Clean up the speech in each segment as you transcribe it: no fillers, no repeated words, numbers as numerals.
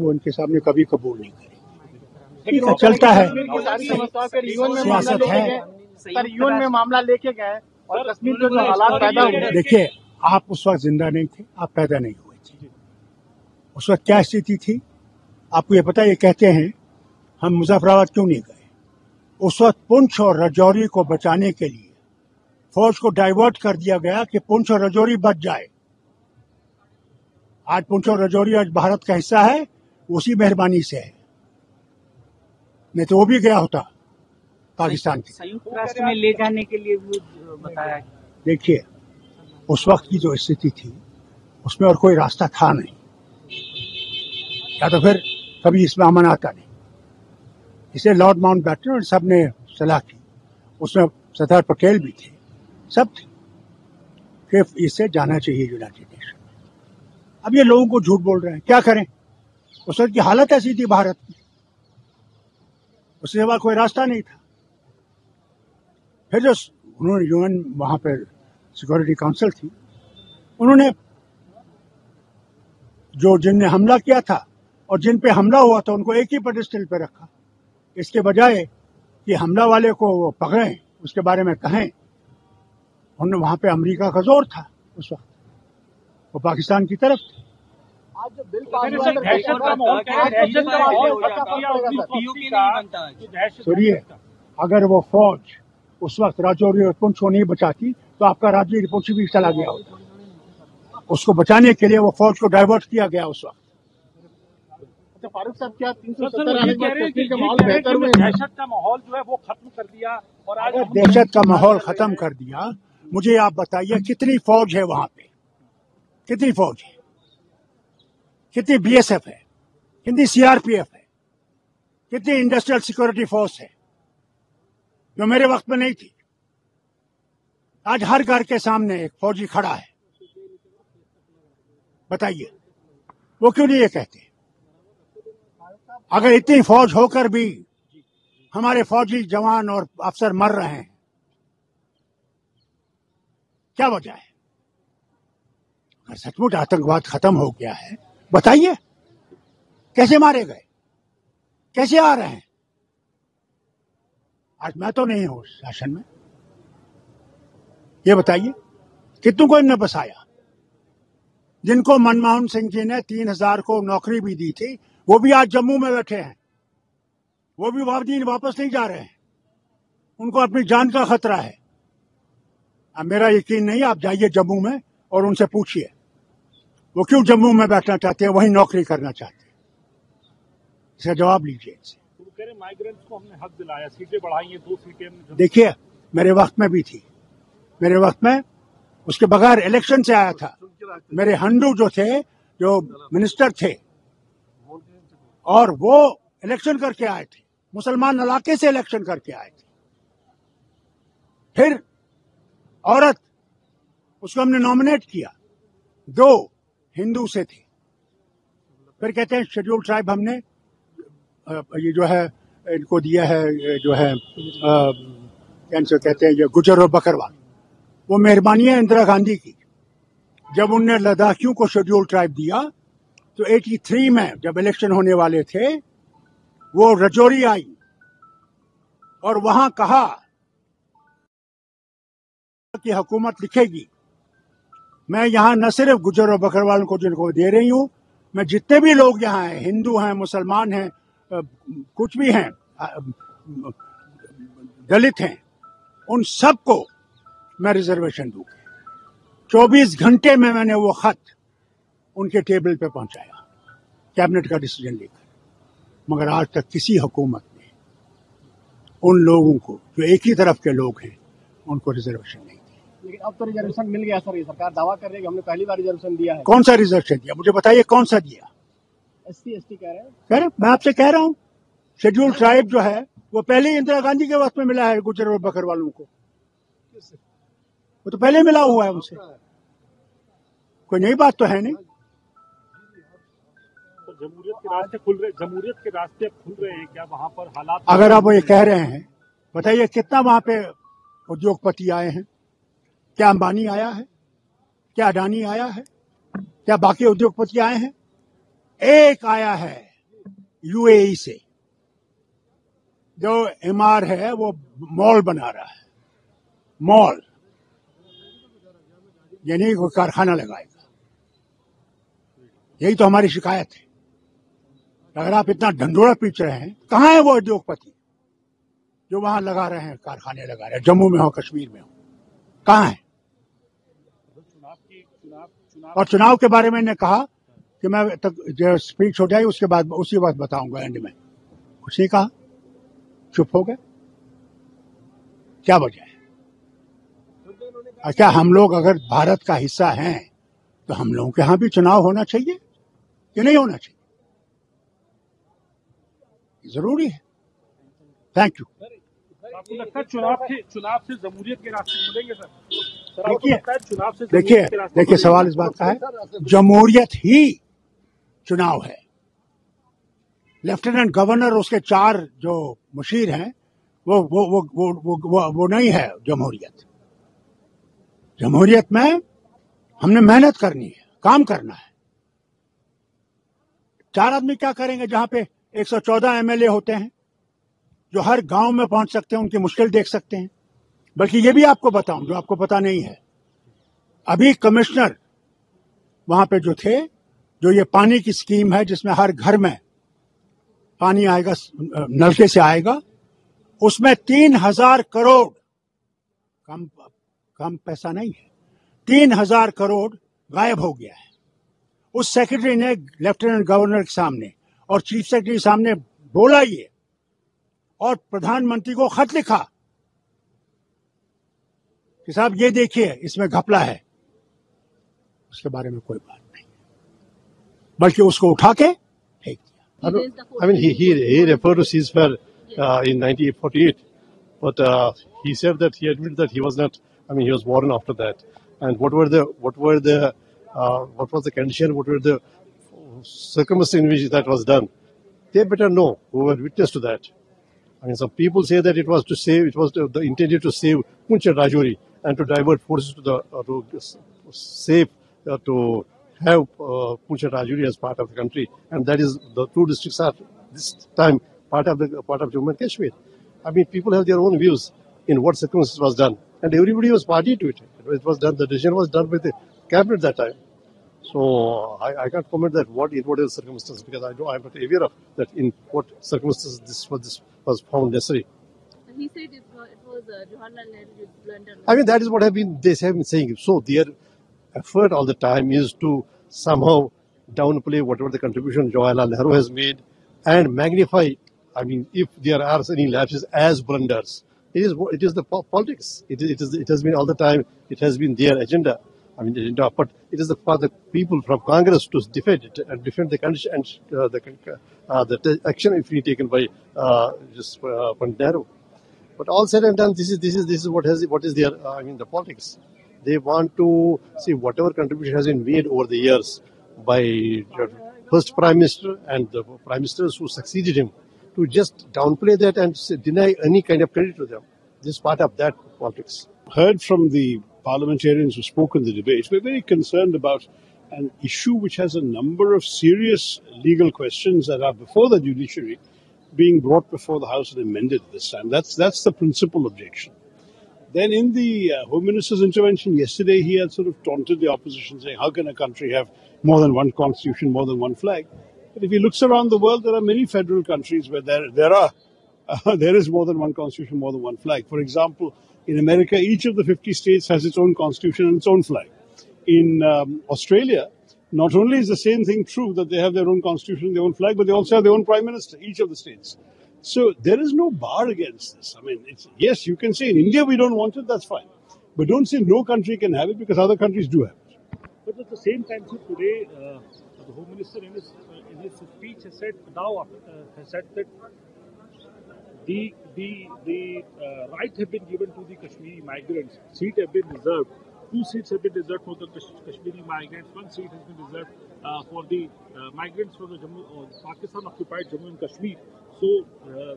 वो उनके सामने कभी कबूल नहीं करेंगे। ठीक है, चलता है, सियासत है। सर यूएन में मामला लेके गए और कश्मीर में जो हालात पैदा हुए। देखिए, आप उस वक्त जिंदा नहीं थे, आप पैदा नहीं हुए थे। उस वक्त क्या स्थिति थी आपको ये पता है? ये कहते हैं हम मुजफ्फराबाद क्यों नहीं गए। उस वक्त पुंछ और राजौरी को बचाने के लिए फौज को डाइवर्ट कर दिया गया कि पुंछ और राजौरी बच जाए। आज पुंछ और राजौरी आज भारत का हिस्सा है, उसी मेहरबानी से है, नहीं तो वो भी गया होता पाकिस्तान के। संयुक्त राष्ट्र में ले जाने के लिए भी बताया। देखिए, उस वक्त की जो स्थिति थी उसमें और कोई रास्ता था नहीं, या तो फिर कभी इसमें अमन आता नहीं। इसे लॉर्ड माउंटबेटन और सब ने सलाह की, उसमें सरदार पटेल भी थे, सब थे कि इससे जाना चाहिए यूनाइटेड नेशन में। अब ये लोगों को झूठ बोल रहे हैं, क्या करें? उस वक्त की हालत ऐसी थी भारत की, उसके सिवा कोई रास्ता नहीं था। फिर जो उन्होंने यूएन वहां पर सिक्योरिटी काउंसिल थी, उन्होंने जो जिनने हमला किया था और जिन पे हमला हुआ था उनको एक ही पेडेस्टल पे रखा, इसके बजाय कि हमला वाले को वो पकड़ें, उसके बारे में कहें। उन्होंने वहां पे अमेरिका का जोर था उस वक्त, वो पाकिस्तान की तरफ थे। आज जो बिल सुनिए, अगर वो फौज उस वक्त राजौरी और पुंछ को नहीं बचाती तो आपका राज्य पुंछ भी चला गया होता। उसको बचाने के लिए वो फौज को डाइवर्ट किया गया उस वक्त। फारूक साहब, क्या 370 का माहौल बेहतर हुआ? दहशत का माहौल जो है वो खत्म कर दिया, और आज दहशत का माहौल खत्म कर दिया। मुझे आप बताइए कितनी फौज है वहां पे, कितनी फौज है, कितनी बीएसएफ है, कितनी सीआरपीएफ है, कितनी इंडस्ट्रियल सिक्योरिटी फोर्स है, जो मेरे वक्त में नहीं थी। आज हर घर के सामने एक फौजी खड़ा है। बताइए वो क्यों नहीं ये कहते? अगर इतनी फौज होकर भी हमारे फौजी जवान और अफसर मर रहे हैं, क्या वजह है? अगर सचमुच आतंकवाद खत्म हो गया है, बताइए कैसे मारे गए, कैसे आ रहे हैं? आज मैं तो नहीं हूं शासन में, ये बताइए कितनों को इनने बसाया? जिनको मनमोहन सिंह जी ने 3000 को नौकरी भी दी थी, वो भी आज जम्मू में बैठे हैं, वो भी वापस नहीं जा रहे हैं, उनको अपनी जान का खतरा है। अब मेरा यकीन नहीं, आप जाइए जम्मू में और उनसे पूछिए वो क्यों जम्मू में बैठना चाहते हैं, वहीं नौकरी करना चाहते हैं। इसका जवाब लीजिए इनसे। माइग्रेंट्स को हमने हक दिलाया, सीटें बढ़ाई हैं, 2 सीटें। देखिए, मेरे वक्त में भी थी, मेरे वक्त में उसके बगैर इलेक्शन से आया था। मेरे हंडू जो थे, जो मिनिस्टर थे, और वो इलेक्शन करके आए थे, मुसलमान इलाके से इलेक्शन करके आए थे। फिर औरत, उसको हमने नॉमिनेट किया, 2 हिंदू से थे। फिर कहते हैं शेड्यूल ट्राइब हमने ये जो है इनको दिया है, जो है कैंसर कहते हैं, ये गुजर और बकरवाल। वो मेहरबानी है इंदिरा गांधी की। जब उनने लद्दाखियों को शेड्यूल ट्राइब दिया तो 83 में जब इलेक्शन होने वाले थे, वो राजौरी आई और वहां कहा कि हुकूमत लिखेगी, मैं यहां न सिर्फ गुजर और बकरवाल को जिनको दे रही हूं, मैं जितने भी लोग यहाँ हैं, हिंदू हैं, मुसलमान हैं, कुछ भी हैं, दलित हैं, उन सबको मैं रिजर्वेशन दूंगा। 24 घंटे में मैंने वो खत उनके टेबल पे पहुंचाया, कैबिनेट का डिसीजन लेकर। मगर आज तक किसी हुकूमत ने उन लोगों को, जो एक ही तरफ के लोग हैं, उनको रिजर्वेशन नहीं दी। लेकिन अब तो रिजर्वेशन मिल गया सर, ये सरकार दावा कर रही है कि हमने पहली बार रिजर्वेशन दिया है। कौन सा रिजर्वेशन दिया? मुझे बताइए कौन सा दिया? SC ST कह रहे हैं। मैं आपसे कह रहा हूं, शेड्यूल ट्राइब जो है वो पहले ही इंदिरा गांधी के वक्त में मिला है गुजर और बकरवालों को। वो तो पहले मिला हुआ है उनसे, कोई नई बात तो है नहीं। तो जमहूरियत के रास्ते खुल रहे हैं क्या वहां पर हालात? अगर आप ये कह रहे हैं, बताइए कितना वहां पे उद्योगपति आए हैं? क्या अंबानी आया है? क्या अडानी आया है? क्या बाकी उद्योगपति आए हैं? एक आया है यूएई से। जो एमआर है वो मॉल बना रहा है, मॉल, यानी कोई कारखाना लगाएगा। यही तो हमारी शिकायत है। अगर आप इतना ढंढोरा पीट रहे हैं, कहाँ है वो उद्योगपति जो वहां लगा रहे हैं, कारखाने लगा रहे हैं, जम्मू में हो, कश्मीर में हो, कहाँ है? और चुनाव के बारे में ने कहा कि मैं तक जो स्पीच हो जाए उसके बाद उसी वक्त बताऊंगा एंड में। कुछ नहीं कहा, चुप हो गए। क्या वजह है? अच्छा, हम लोग अगर भारत का हिस्सा हैं तो हम लोगों के यहां भी चुनाव होना चाहिए कि नहीं होना चाहिए? जरूरी है। Thank you. आपको लगता है चुनाव से जमहूरियत के रास्ते खुलेंगे सर? देखिए सवाल इस बात का है, जमहूरियत ही चुनाव है। लेफ्टिनेंट गवर्नर उसके 4 जो मुशीर हैं वो नहीं है जमहूरियत। जमहूरियत में हमने मेहनत करनी है, काम करना है। 4 आदमी क्या करेंगे जहां पे 114 एमएलए होते हैं जो हर गांव में पहुंच सकते हैं, उनकी मुश्किल देख सकते हैं। बल्कि ये भी आपको बताऊं जो आपको पता नहीं है, अभी कमिश्नर वहां पे जो थे, जो ये पानी की स्कीम है जिसमें हर घर में पानी आएगा, नलके से आएगा, उसमें 3000 करोड़, कम पैसा नहीं है, 3000 करोड़ गायब हो गया है। उस सेक्रेटरी ने लेफ्टिनेंट गवर्नर के सामने और चीफ सेक्रेटरी के सामने बोला ये, और प्रधानमंत्री को खत लिखा कि साहब ये देखिए इसमें घपला है। उसके बारे में कोई बात नहीं, बल्कि उसको उठा के फेंक दिया। I mean, he referred to ceasefire in 1948, but he said that he admitted that he was not. I mean, he was warned after that. And what was the condition? What were the circumstances in which that was done? They better know who were witness to that. I mean, some people say that it was intended to save Poonch and Rajouri and to divert forces to have Poonch and Rajouri as part of the country, and that is the 2 districts are this time part of Jammu and Kashmir. I mean, people have their own views in what circumstances was done, and everybody was party to it. It was done. The decision was done by the cabinet that time. So I can't comment that what is the circumstances, because I'm not aware of that in what circumstances this was found necessary. He said it was Jawaharlal Nehru's blunder. I mean, that is what they have been saying. So their effort all the time is to somehow downplay whatever the contribution Jawaharlal Nehru has made and magnify. I mean, if there are any lapses as blunders, it is the politics. It has been all the time. It has been their agenda. But it is for the people from Congress to defend it and defend the condition and the action if taken by Pandit Nehru. But all said and done, this is what is their the politics. They want to see whatever contribution has been made over the years by first Prime Minister and the Prime Ministers who succeeded him, to just downplay that and deny any kind of credit to them. This is part of that politics. Heard from the parliamentarians who spoke in the debates, we're very concerned about an issue which has a number of serious legal questions that are before the judiciary being brought before the House and amended this time. That's the principal objection. Then in the Home Minister's intervention yesterday, he had sort of taunted the opposition, saying, how can a country have more than one constitution, more than one flag? But if he looks around the world, there are many federal countries where there is more than one constitution, more than one flag. For example, in America, each of the 50 states has its own constitution and its own flag. In Australia, not only is the same thing true that they have their own constitution and their own flag, but they also have their own prime minister, each of the states. So there is no bar against this. I mean, yes, you can say in India we don't want it, that's fine. But don't say no country can have it, because other countries do have it. But at the same time, so today, the Home Minister in his speech has said that the right have been given to the Kashmiri migrants. Seats have been reserved. 2 seats have been reserved for the Kashmiri migrants. 1 seat has been reserved for the migrants from the Pakistan-occupied Jammu and Kashmir. So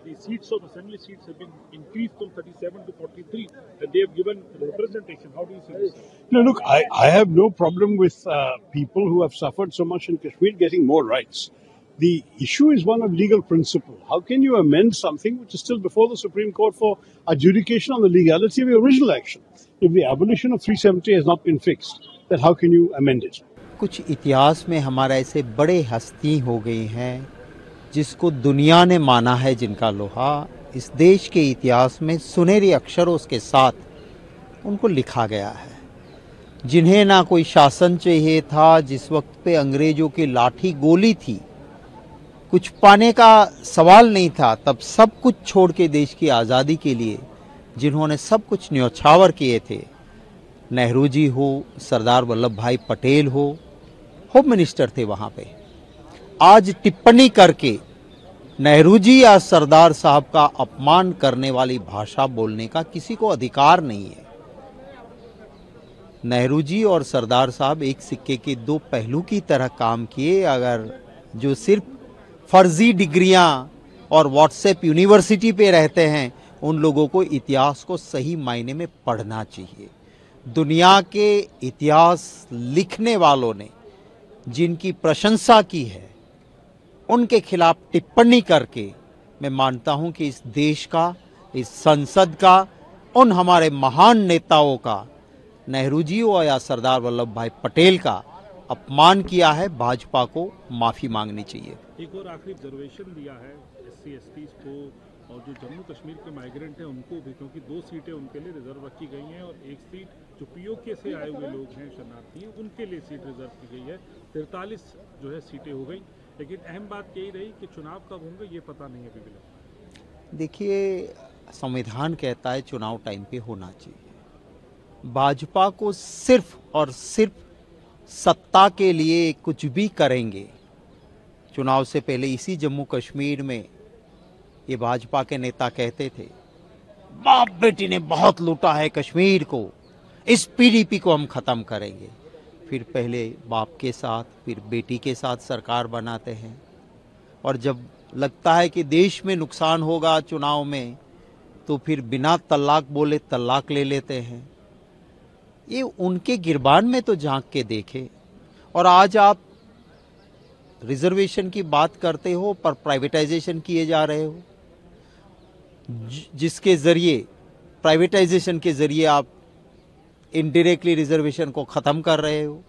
the seats of assembly seats have been increased from 37 to 43, and they have given representation. How do you see this? No, look, I have no problem with people who have suffered so much in Kashmir getting more rights. The issue is one of legal principle. How can you amend something which is still before the Supreme Court for adjudication on the legality of the original action? If the abolition of 370 has not been fixed, then how can you amend it? कुछ इतिहास में हमारे ऐसे बड़े हस्ती हो गए हैं जिसको दुनिया ने माना है, जिनका लोहा इस देश के इतिहास में सुनहरे अक्षरों के साथ उनको लिखा गया है, जिन्हें ना कोई शासन चाहिए था, जिस वक्त पे अंग्रेजों की लाठी गोली थी, कुछ पाने का सवाल नहीं था, तब सब कुछ छोड़ के देश की आज़ादी के लिए जिन्होंने सब कुछ न्यौछावर किए थे, नेहरू जी हो, सरदार वल्लभ भाई पटेल हो, होम मिनिस्टर थे वहाँ पे। आज टिप्पणी करके नेहरू जी या सरदार साहब का अपमान करने वाली भाषा बोलने का किसी को अधिकार नहीं है। नेहरू जी और सरदार साहब एक सिक्के के दो पहलू की तरह काम किए। अगर जो सिर्फ फर्जी डिग्रियां और व्हाट्सएप यूनिवर्सिटी पे रहते हैं, उन लोगों को इतिहास को सही मायने में पढ़ना चाहिए। दुनिया के इतिहास लिखने वालों ने जिनकी प्रशंसा की है, उनके खिलाफ टिप्पणी करके मैं मानता हूं कि इस देश का, इस संसद का, उन हमारे महान नेताओं का, नेहरू जी हो या सरदार वल्लभ भाई पटेल का अपमान किया है। भाजपा को माफी मांगनी चाहिए। एक और आखिरी रिजर्वेशन दिया है SC ST को, और जो जम्मू कश्मीर के माइग्रेंट हैं उनको भी, क्योंकि 2 सीटें उनके लिए रिजर्व रखी गई हैं और 1 सीट जो POK से आए हुए लोग हैं, शरणार्थी, उनके लिए सीट रिजर्व की गई है। 43 जो है सीटें हो गई, लेकिन अहम बात यही रही कि चुनाव कब होंगे ये पता नहीं है अभी भी। देखिए, संविधान कहता है चुनाव टाइम पे होना चाहिए। भाजपा को सिर्फ और सिर्फ सत्ता के लिए कुछ भी करेंगे। चुनाव से पहले इसी जम्मू कश्मीर में ये भाजपा के नेता कहते थे, बाप बेटी ने बहुत लूटा है कश्मीर को, इस PDP को हम खत्म करेंगे। फिर पहले बाप के साथ, फिर बेटी के साथ सरकार बनाते हैं, और जब लगता है कि देश में नुकसान होगा चुनाव में, तो फिर बिना तलाक बोले तलाक ले लेते हैं। ये उनके गिरबान में तो झांक के देखे। और आज आप रिजर्वेशन की बात करते हो पर प्राइवेटाइजेशन किए जा रहे हो, जिसके जरिए, प्राइवेटाइजेशन के जरिए आप इनडायरेक्टली रिजर्वेशन को खत्म कर रहे हो,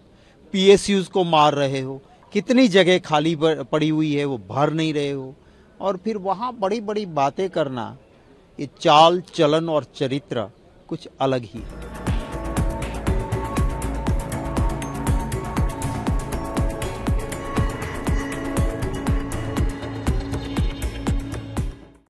PSUs को मार रहे हो, कितनी जगह खाली पड़ी हुई है वो भर नहीं रहे हो, और फिर वहाँ बड़ी बड़ी बातें करना, ये चाल चलन और चरित्र कुछ अलग ही है।